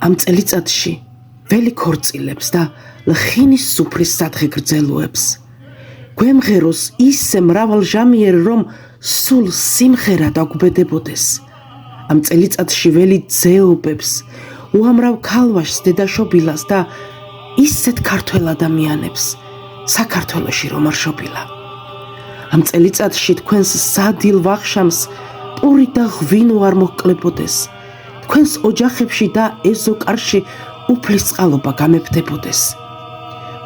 ამ წელიწადში ველი ქორწილებს და ლხინის სუფრის სადღე გრძელოებს. გვემღეროს ისე მრავალჟამიერ, რომ სულ სიმღერა დაგვბედებოდეს. ამ წელიწადში ველი ძეობებს, უამრავ ქალვაშს, დედაშობილას და ისეთ ქართველ ადამიანებს, საქართველოში რომ არ შობილა. ამ წელიწადში თქვენს სადილ ვახშამს პური და ღვინო არ მოჰკლებოდეს. თქვენს ოჯახებში და ეზოკარში უფლისწყალობა გამეფდებოდეს.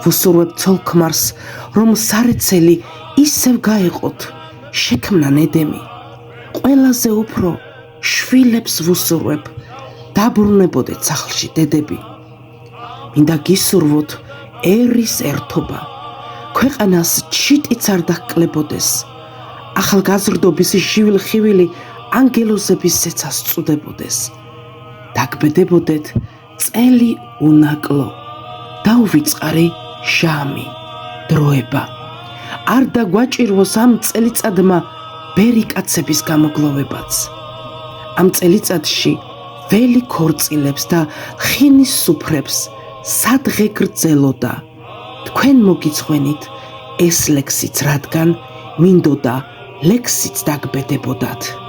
ვუსურვებ ცოლ-ქმარს, რომ სარეცელი ისევ გაეყოთ, შექმნა ნედემი. ყველაზე უფრო შვილებს ვუსურვებ, დაბრუნებოდეთ სახლში დედები. მინდა გისურვოთ ერის ერთობა, ქვეყანას ჩიტიც არ დაჰკლებოდეს. ახალგაზრდობის ჟივილ-ხივილი ანგელოზების ზეცას წუდებოდეს. დაგბედებოდეთ წელი უნაკლო, დაუვიწყარი ჟამი, დროება. არ დაგვაჭირვოს ამ წელიწადმა ბერი კაცების გამოგლოვებაც. ამ წელიწადში ველი ქორწილებს და ხინის სუფრებს სადღე გრძელოდა. თქვენ მოგიცხვენით ეს ლექსიც, რადგან მინდოდა ლექსიც დაგბედებოდათ.